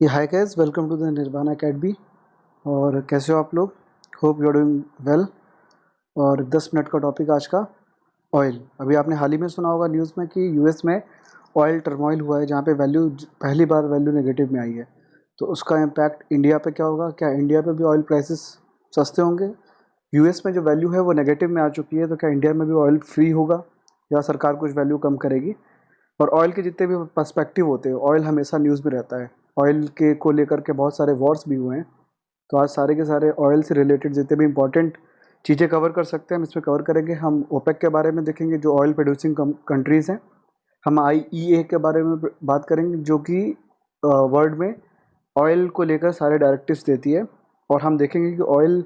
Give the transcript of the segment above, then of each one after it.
ये hi guys, welcome to the Nirvana academy. और कैसे हो आप लोग? Hope you are doing well. और 10 मिनट का टॉपिक आज का ऑयल। अभी आपने हाल ही में सुना होगा न्यूज़ में कि यूएस में ऑयल टर्मोइल हुआ है, जहाँ पे वैल्यू पहली बार वैल्यू नेगेटिव में आई है। तो उसका इम्पैक्ट इंडिया पे क्या होगा? क्या इंडिया पे भी ऑयल प्राइसेस सस्ते होंगे? यूएस में जो वैल्यू है वो नेगेटिव में आ चुकी है, तो क्या इंडिया में भी ऑयल फ्री होगा या सरकार कुछ वैल्यू कम करेगी? और ऑयल के जितने भी पर्सपेक्टिव होते हैं, ऑयल हमेशा न्यूज़ में रहता है। ऑयल के को लेकर के बहुत सारे वॉर्स भी हुए हैं। तो आज सारे के सारे ऑयल से रिलेटेड जितने भी इंपॉर्टेंट चीज़ें कवर कर सकते हैं हम इसमें कवर करेंगे। हम ओपेक के बारे में देखेंगे, जो ऑयल प्रोड्यूसिंग कंट्रीज़ हैं। हम आईईए के बारे में बात करेंगे, जो कि वर्ल्ड में ऑयल को लेकर सारे डायरेक्टिव्स देती है। और हम देखेंगे कि ऑयल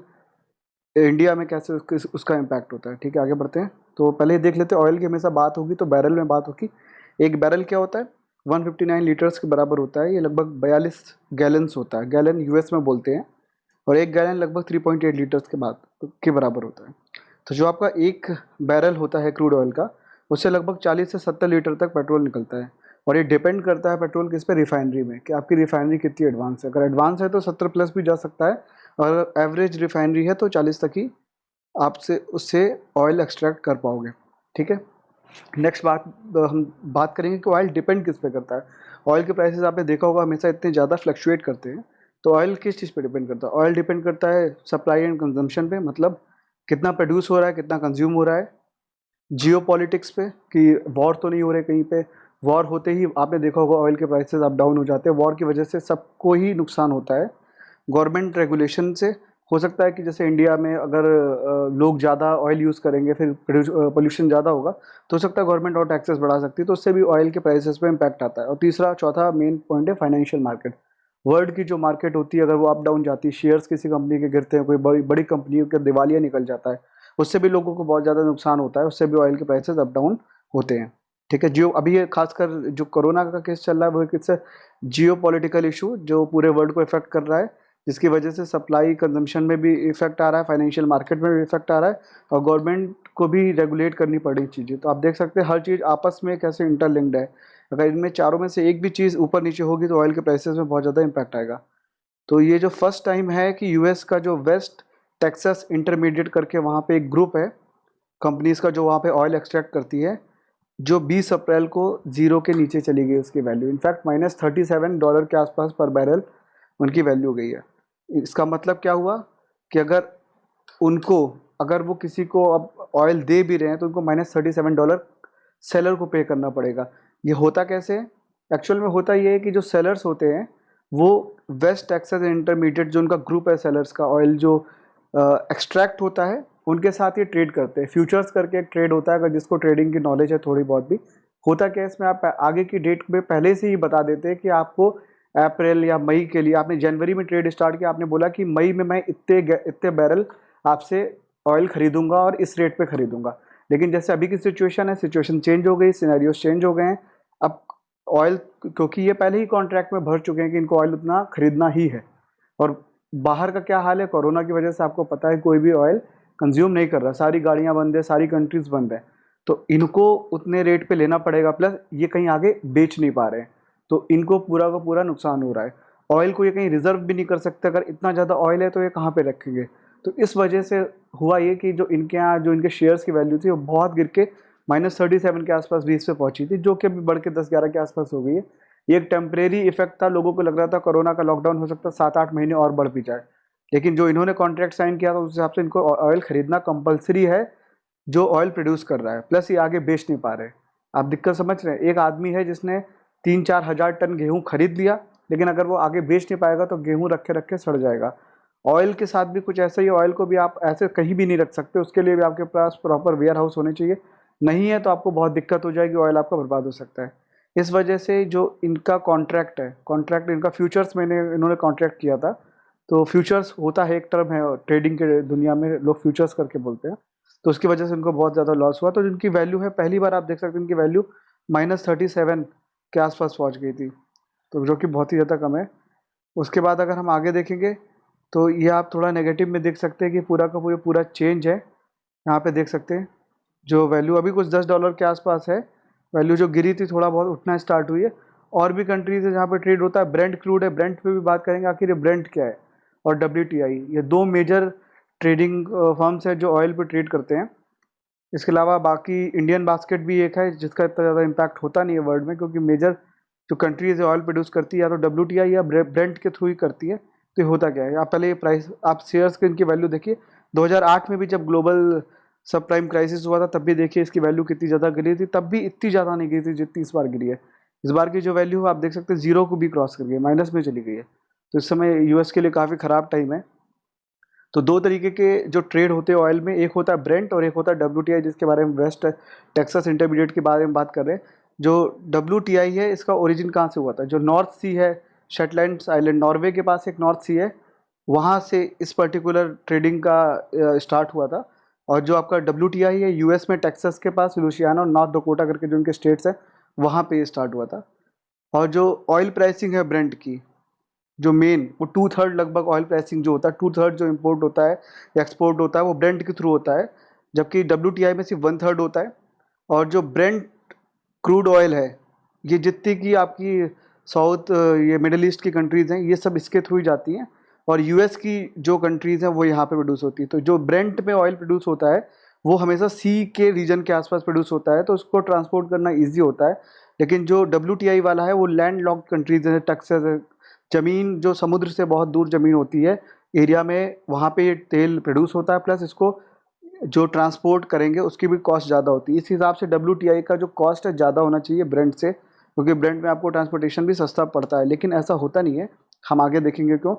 इंडिया में कैसे उसका इम्पैक्ट होता है। ठीक है, आगे बढ़ते हैं। तो पहले ये देख लेते हैं, ऑयल की हमेशा बात होगी तो बैरल में बात होगी। एक बैरल क्या होता है? 159 लीटर्स के बराबर होता है। ये लगभग 42 गैलन्स होता है। गैलन यूएस में बोलते हैं। और एक गैलन लगभग 3.8 लीटर्स के बराबर होता है। तो जो आपका एक बैरल होता है क्रूड ऑयल का, उससे लगभग 40 से 70 लीटर तक पेट्रोल निकलता है। और ये डिपेंड करता है पेट्रोल किस पे, रिफाइनरी में, कि आपकी रिफाइनरी कितनी एडवांस है। अगर एडवांस है तो 70 प्लस भी जा सकता है, और एवरेज रिफाइनरी है तो 40 तक ही आपसे उससे ऑयल एक्सट्रैक्ट कर पाओगे। ठीक है। नेक्स्ट बात, हम बात करेंगे कि ऑयल डिपेंड किस पे करता है। ऑयल के प्राइसेस आपने देखा होगा हमेशा इतने ज़्यादा फ्लक्चुएट करते हैं। तो ऑयल किस चीज़ पे डिपेंड करता है? ऑयल डिपेंड करता है सप्लाई एंड कंजम्पशन पे, मतलब कितना प्रोड्यूस हो रहा है, कितना कंज्यूम हो रहा है। जियो पॉलिटिक्स पे, कि वॉर तो नहीं हो रहे कहीं पे। वॉर होते ही आपने देखा होगा ऑयल के प्राइसेस अप डाउन हो जाते हैं। वॉर की वजह से सबको ही नुकसान होता है। गवर्नमेंट रेगुलेशन से हो सकता है कि जैसे इंडिया में अगर लोग ज़्यादा ऑयल यूज़ करेंगे, फिर पोल्यूशन ज़्यादा होगा, तो हो सकता है गवर्नमेंट और टैक्सेस बढ़ा सकती है, तो उससे भी ऑयल के प्राइसेस पे इम्पैक्ट आता है। और तीसरा चौथा मेन पॉइंट है फाइनेंशियल मार्केट। वर्ल्ड की जो मार्केट होती है, अगर वो अप डाउन जाती है, शेयर्स किसी कंपनी के गिरते हैं, कोई बड़ी बड़ी कंपनियों के दिवालिया निकल जाता है, उससे भी लोगों को बहुत ज़्यादा नुकसान होता है। उससे भी ऑयल के प्राइसेस अप डाउन होते हैं। ठीक है। जियो अभी ये खासकर जो कोरोना का केस चल रहा है, वो किससे, जियो पॉलिटिकल इशू जो पूरे वर्ल्ड को इफेक्ट कर रहा है, जिसकी वजह से सप्लाई कंजम्पशन में भी इफेक्ट आ रहा है, फाइनेंशियल मार्केट में भी इफेक्ट आ रहा है, और गवर्नमेंट को भी रेगुलेट करनी पड़ी चीज़ें। तो आप देख सकते हैं हर चीज़ आपस में कैसे इंटरलिंक्ड है। अगर इनमें चारों में से एक भी चीज़ ऊपर नीचे होगी तो ऑयल के प्राइसेस में बहुत ज़्यादा इम्पैक्ट आएगा। तो ये जो फर्स्ट टाइम है कि यूएस का जो वेस्ट टेक्सास इंटरमीडिएट करके वहाँ पे एक ग्रुप है कंपनीज का, जो वहाँ पे ऑयल एक्सट्रैक्ट करती है, जो 20 अप्रैल को जीरो के नीचे चली गई उसकी वैल्यू। इनफैक्ट -$37 के आसपास पर बैरल उनकी वैल्यू गई है। इसका मतलब क्या हुआ कि उनको अगर वो किसी को अब ऑयल दे भी रहे हैं तो उनको -$37 सेलर को पे करना पड़ेगा। ये होता कैसे है? एक्चुअल में होता ये है कि जो सेलर्स होते हैं वो वेस्ट टेक्सास इंटरमीडिएट, जो उनका ग्रुप है सेलर्स का, ऑयल जो एक्सट्रैक्ट होता है उनके साथ ये ट्रेड करते हैं। फ्यूचर्स करके एक ट्रेड होता है, अगर जिसको ट्रेडिंग की नॉलेज है थोड़ी बहुत भी। होता क्या है इसमें, आप आगे की डेट में पहले से ही बता देते हैं कि आपको अप्रैल या मई के लिए, आपने जनवरी में ट्रेड स्टार्ट किया, आपने बोला कि मई में मैं इतने बैरल आपसे ऑयल खरीदूंगा और इस रेट पे खरीदूंगा। लेकिन जैसे अभी की सिचुएशन है, सिचुएशन चेंज हो गई, सिनेरियोस चेंज हो गए हैं। अब ऑयल, क्योंकि ये पहले ही कॉन्ट्रैक्ट में भर चुके हैं कि इनको ऑयल उतना खरीदना ही है। और बाहर का क्या हाल है, कोरोना की वजह से आपको पता है कोई भी ऑयल कंज्यूम नहीं कर रहा, सारी गाड़ियां बंद है, सारी कंट्रीज बंद है। तो इनको उतने रेट पे लेना पड़ेगा, प्लस ये कहीं आगे बेच नहीं पा रहे हैं, तो इनको पूरा का पूरा नुकसान हो रहा है। ऑयल को ये कहीं रिजर्व भी नहीं कर सकते, अगर इतना ज़्यादा ऑयल है तो ये कहाँ पे रखेंगे। तो इस वजह से हुआ ये कि जो इनके यहाँ जो इनके शेयर्स की वैल्यू थी वो बहुत गिर के -37 के आसपास 20 पे पहुंची थी, जो कि अभी बढ़ के 10-11 के आसपास हो गई है। ये एक टेम्परेरी इफेक्ट था, लोगों को लग रहा था कोरोना का लॉकडाउन हो सकता है 7-8 महीने और बढ़ भी जाए। लेकिन जो इन्होंने कॉन्ट्रैक्ट साइन किया था उस हिसाब से इनको ऑयल खरीदना कंपलसरी है, जो ऑयल प्रोड्यूस कर रहा है, प्लस ये आगे बेच नहीं पा रहे। आप दिक्कत समझ रहे हैं? एक आदमी है जिसने 3-4 हज़ार टन गेहूं खरीद लिया, लेकिन अगर वो आगे बेच नहीं पाएगा तो गेहूं रखे रखे सड़ जाएगा। ऑयल के साथ भी कुछ ऐसा ही, ऑयल को भी आप ऐसे कहीं भी नहीं रख सकते, उसके लिए भी आपके पास प्रॉपर वेयर हाउस होने चाहिए। नहीं है तो आपको बहुत दिक्कत हो जाएगी, ऑयल आपका बर्बाद हो सकता है। इस वजह से जो इनका कॉन्ट्रैक्ट है, कॉन्ट्रैक्ट इनका फ्यूचर्स में इन्होंने कॉन्ट्रैक्ट किया था। तो फ्यूचर्स होता है, एक टर्म है ट्रेडिंग के दुनिया में, लोग फ्यूचर्स करके बोलते हैं। तो उसकी वजह से उनको बहुत ज़्यादा लॉस हुआ। तो जिनकी वैल्यू है, पहली बार आप देख सकते हैं इनकी वैल्यू -37 के आसपास पहुंच गई थी, तो जो कि बहुत ही ज़्यादा कम है। उसके बाद अगर हम आगे देखेंगे तो ये आप थोड़ा नेगेटिव में देख सकते हैं कि पूरा का पूरा चेंज है। यहाँ पे देख सकते हैं जो वैल्यू अभी कुछ $10 के आसपास है, वैल्यू जो गिरी थी थोड़ा बहुत उठना स्टार्ट हुई है। और भी कंट्रीज है जहाँ पे ट्रेड होता है। ब्रेंट क्रूड है, ब्रेंट पे भी बात करेंगे आखिर ये ब्रेंट क्या है। और WTI, ये दो मेजर ट्रेडिंग फर्म्स है जो ऑयल पे ट्रेड करते हैं। इसके अलावा बाकी इंडियन बास्केट भी एक है जिसका इतना ज़्यादा इम्पैक्ट होता नहीं है वर्ल्ड में, क्योंकि मेजर जो कंट्रीज है ऑयल प्रोड्यूस करती है या तो WTI या ब्रेंट के थ्रू ही करती है। तो ये होता क्या है, आप पहले ये प्राइस, आप शेयर्स के इनकी वैल्यू देखिए। 2008 में भी जब ग्लोबल सब प्राइम क्राइसिस हुआ था तब भी देखिए इसकी वैल्यू कितनी ज़्यादा गिरी थी, तब भी इतनी ज़्यादा नहीं गिरी थी जितनी इस बार गिरी है। इस बार की जो वैल्यू है आप देख सकते हैं जीरो को भी क्रॉस कर गई, माइनस में चली गई है। तो इस समय US के लिए काफ़ी ख़राब टाइम है। तो दो तरीके के जो ट्रेड होते हैं ऑयल में, एक होता है ब्रेंट और एक होता है WTI, जिसके बारे में वेस्ट टेक्सास इंटरमीडिएट के बारे में बात कर रहे हैं। जो WTI है इसका ओरिजिन कहाँ से हुआ था, जो नॉर्थ सी है, शेटलैंड्स आइलैंड, नॉर्वे के पास एक नॉर्थ सी है, वहाँ से इस पर्टिकुलर ट्रेडिंग का स्टार्ट हुआ था। और जो आपका WTI है US में टेक्सास के पास लुसियाना और नॉर्थ डकोटा करके जो उनके स्टेट्स हैं वहाँ पे स्टार्ट हुआ था। और जो ऑयल प्राइसिंग है ब्रेंट की, जो मेन वो 2/3 लगभग ऑयल प्राइसिंग जो होता है, 2/3 जो इंपोर्ट होता है या एक्सपोर्ट होता है वो ब्रेंट के थ्रू होता है, जबकि WTI में सिर्फ 1/3 होता है। और जो ब्रेंट क्रूड ऑयल है ये जितनी की आपकी साउथ ये मिडिल ईस्ट की कंट्रीज़ हैं ये सब इसके थ्रू ही जाती हैं। और US की जो कंट्रीज़ हैं वो यहाँ पे प्रोड्यूस होती है। तो जो ब्रेंट में ऑयल प्रोड्यूस होता है वो हमेशा सी के रीजन के आसपास प्रोड्यूस होता है, तो उसको ट्रांसपोर्ट करना ईजी होता है। लेकिन जो WTI वाला है वो लैंड लॉक्ड कंट्रीज है, टेक्सास है, ज़मीन जो समुद्र से बहुत दूर ज़मीन होती है एरिया में, वहाँ पे ये तेल प्रोड्यूस होता है, प्लस इसको जो ट्रांसपोर्ट करेंगे उसकी भी कॉस्ट ज़्यादा होती है। इस हिसाब से WTI का जो कॉस्ट है ज़्यादा होना चाहिए ब्रेंट से, क्योंकि ब्रेंट में आपको ट्रांसपोर्टेशन भी सस्ता पड़ता है, लेकिन ऐसा होता नहीं है। हम आगे देखेंगे क्यों।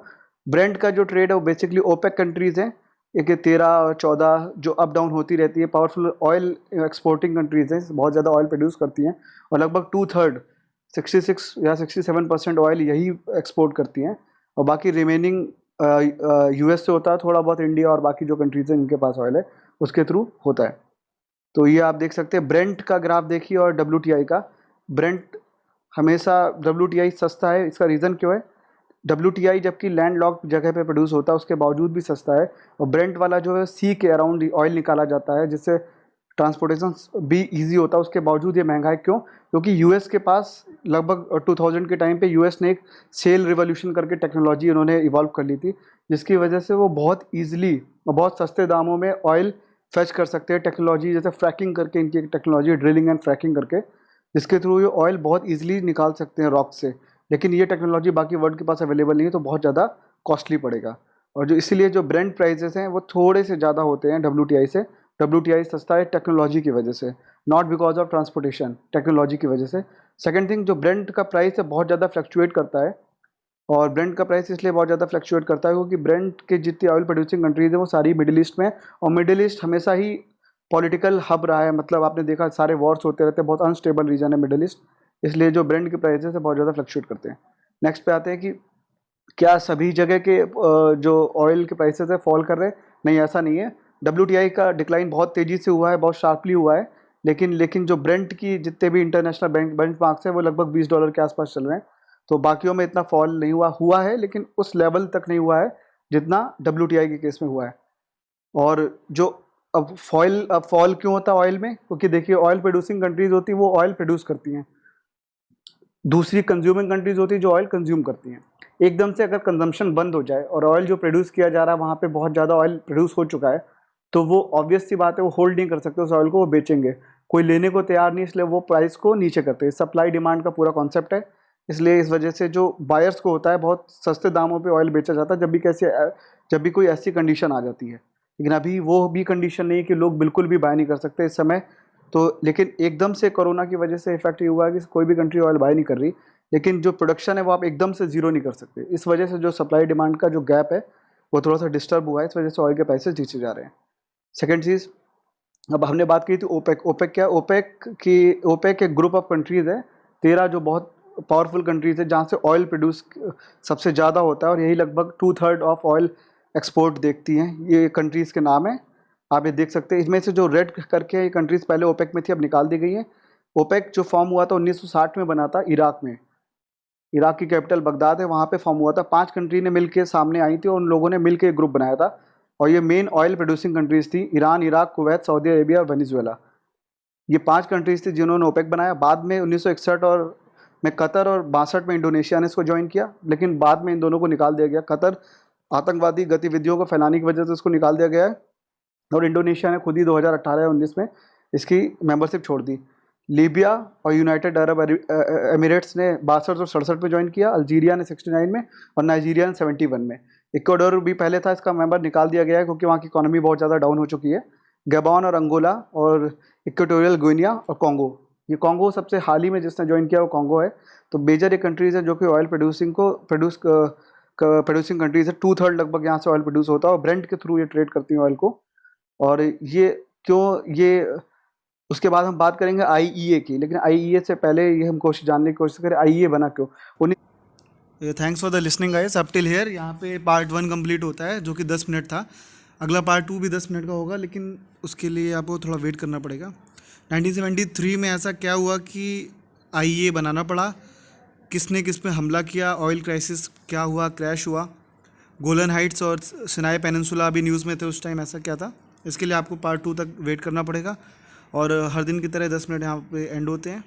ब्रेंट का जो ट्रेड है वो बेसिकली ओपेक कंट्रीज़ हैं, एक 13 और 14 जो अप डाउन होती रहती है। पावरफुल ऑयल एक्सपोर्टिंग कंट्रीज़ हैं, बहुत ज़्यादा ऑयल प्रोड्यूस करती हैं और लगभग 2/3 66 या 67% ऑयल यही एक्सपोर्ट करती हैं, और बाकी रिमेनिंग US से होता है, थोड़ा बहुत इंडिया और बाकी जो कंट्रीज़ हैं इनके पास ऑयल है उसके थ्रू होता है। तो ये आप देख सकते हैं ब्रेंट का ग्राफ देखिए और WTI का। ब्रेंट हमेशा WTI सस्ता है, इसका रीज़न क्यों है, WTI जबकि लैंड लॉक जगह पे प्रोड्यूस होता है उसके बावजूद भी सस्ता है, और ब्रेंट वाला जो है सी के अराउंड ऑयल निकाला जाता है जिससे ट्रांसपोर्टेशन भी इजी होता है, उसके बावजूद ये महंगा है। क्यों, क्योंकि US के पास लगभग 2000 के टाइम पे US ने एक सेल रिवॉल्यूशन करके टेक्नोलॉजी उन्होंने इवॉल्व कर ली थी, जिसकी वजह से वो बहुत ईजिली और बहुत सस्ते दामों में ऑयल फेच कर सकते हैं। टेक्नोलॉजी जैसे फ्रैकिंग करके, इनकी एक टेक्नोलॉजी ड्रिलिंग एंड फ्रैकिंग करके, जिसके थ्रू ये ऑयल बहुत ईजिली निकाल सकते हैं रॉक से। लेकिन ये टेक्नोलॉजी बाकी वर्ल्ड के पास अवेलेबल नहीं है, तो बहुत ज़्यादा कॉस्टली पड़ेगा। और जो इसीलिए जो ब्रेंट प्राइसेस हैं वो थोड़े से ज़्यादा होते हैं WTI से। WTI सस्ता है टेक्नोलॉजी की वजह से, not because of transportation, technology की वजह से। सेकंड थिंग, जो ब्रेंट का प्राइस है बहुत ज़्यादा फ्लक्चुएट करता है, और ब्रेंट का प्राइस इसलिए बहुत ज़्यादा फ्लक्चुएट करता है क्योंकि ब्रेंट के जितनी ऑयल प्रोड्यूसिंग कंट्रीज हैं वो सारी मिडिल ईस्ट में है, और मिडिल ईस्ट हमेशा ही पॉलिटिकल हब रहा है। मतलब आपने देखा सारे वॉर्स होते रहते हैं, बहुत अनस्टेबल रीजन है मिडिल ईस्ट, इसलिए जो ब्रेंट के प्राइसेस है बहुत ज़्यादा फ्लक्चुएट करते हैं। नेक्स्ट पे आते हैं कि क्या सभी जगह के जो ऑयल के प्राइसेस है फॉल कर रहे हैं, नहीं ऐसा नहीं है। WTI का डिक्लाइन बहुत तेज़ी से हुआ है, बहुत शार्पली हुआ है, लेकिन जो ब्रेंट की जितने भी इंटरनेशनल बेंचमार्क्स हैं वो लगभग $20 के आसपास चल रहे हैं। तो बाकियों में इतना फॉल नहीं हुआ है, लेकिन उस लेवल तक नहीं हुआ है जितना WTI के केस में हुआ है। और जो अब फॉल क्यों होता है ऑयल में, क्योंकि देखिए ऑयल प्रोड्यूसिंग कंट्रीज होती है वो ऑयल प्रोड्यूस करती हैं, दूसरी कंज्यूमिंग कंट्रीज होती है जो ऑयल कंज्यूम करती हैं। एकदम से अगर कंजम्पशन बंद हो जाए और ऑयल जो प्रोड्यूस किया जा रहा है वहाँ पे बहुत ज़्यादा ऑयल प्रोड्यूस हो चुका है, तो वो ऑब्वियस सी बात है वो होल्ड नहीं कर सकते उस ऑयल को, वो बेचेंगे, कोई लेने को तैयार नहीं, इसलिए वो प्राइस को नीचे करते हैं। सप्लाई डिमांड का पूरा कॉन्सेप्ट है, इसलिए इस वजह से जो बायर्स को होता है बहुत सस्ते दामों पे ऑयल बेचा जाता है जब भी कोई ऐसी कंडीशन आ जाती है। लेकिन अभी वो भी कंडीशन नहीं है कि लोग बिल्कुल भी बाय नहीं कर सकते इस समय। तो लेकिन एकदम से कोरोना की वजह से इफेक्ट ये हुआ है कि कोई भी कंट्री ऑयल बाय नहीं कर रही, लेकिन जो प्रोडक्शन है वो आप एकदम से ज़ीरो नहीं कर सकते। इस वजह से जो सप्लाई डिमांड का जो गैप है वो थोड़ा सा डिस्टर्ब हुआ है, इस वजह से ऑयल के प्राइसेस नीचे जा रहे हैं। सेकेंड चीज़, अब हमने बात की थी ओपेक। ओपेक क्या, ओपेक एक ग्रुप ऑफ कंट्रीज़ है, 13 जो बहुत पावरफुल कंट्रीज़ है जहाँ से ऑयल प्रोड्यूस सबसे ज़्यादा होता है, और यही लगभग 2/3 ऑफ ऑयल एक्सपोर्ट देखती हैं। ये कंट्रीज़ के नाम है, आप ये देख सकते हैं। इसमें से जो रेड करके ये कंट्रीज़ पहले ओपेक में थी अब निकाल दी गई हैं। ओपेक जो फॉर्म हुआ था 1960 में बना था इराक में, इराक की कैपिटल बगदाद है, वहाँ पे फॉर्म हुआ था। 5 कंट्री ने मिलकर सामने आई थी और उन लोगों ने मिलकर एक ग्रुप बनाया था, और ये मेन ऑयल प्रोड्यूसिंग कंट्रीज़ थी, Iran, Iraq, Kuwait, Saudi Arabia और वेनेजुएला। ये 5 कंट्रीज़ थी जिन्होंने ओपेक बनाया। बाद में 1961 और में कतर और 62 में इंडोनेशिया ने इसको ज्वाइन किया, लेकिन बाद में इन दोनों को निकाल दिया गया। कतर आतंकवादी गतिविधियों को फैलाने की वजह से इसको निकाल दिया गया है और इंडोनेशिया ने खुद ही 2018 या 19 में इसकी मेंबरशिप छोड़ दी। लीबिया और यूनाइटेड अरब एमिरेट्स ने 62 और 67 में ज्वाइन किया, अल्जीरिया ने 69 में और नाइजीरिया ने 71 में। इक्वाडोर भी पहले था, इसका मेंबर निकाल दिया गया है क्योंकि वहाँ की इकोनॉमी बहुत ज़्यादा डाउन हो चुकी है। गैबॉन और अंगोला और इक्वेटोरियल गिनिया और कॉन्गो, ये कॉन्गो सबसे हाल ही में जिसने ज्वाइन किया वो कॉन्गो है। तो मेजर ये कंट्रीज़ हैं जो कि ऑयल प्रोड्यूसिंग कंट्रीज़ है। 2/3 लगभग यहाँ से ऑयल प्रोड्यूस होता है और ब्रेंट के थ्रू ये ट्रेड करती हैं ऑयल को। और ये क्यों ये उसके बाद हम बात करेंगे आईईए की, लेकिन आईईए से पहले ये हम कोशिश जानने की कोशिश करें आईईए बना क्यों। Thanks for the listening guys up till here. यहाँ पे पार्ट 1 कंप्लीट होता है जो कि 10 मिनट था। अगला पार्ट 2 भी 10 मिनट का होगा, लेकिन उसके लिए आपको थोड़ा वेट करना पड़ेगा। 1973 में ऐसा क्या हुआ कि आईईए बनाना पड़ा, किसने किस पे हमला किया, ऑयल क्राइसिस क्या हुआ, क्रैश हुआ, गोलन हाइट्स और सिनाई पेनिनसुला अभी न्यूज़ में थे उस टाइम, ऐसा क्या था। इसके लिए आपको पार्ट 2 तक वेट करना पड़ेगा और हर दिन की तरह 10 मिनट यहाँ पे एंड होते हैं।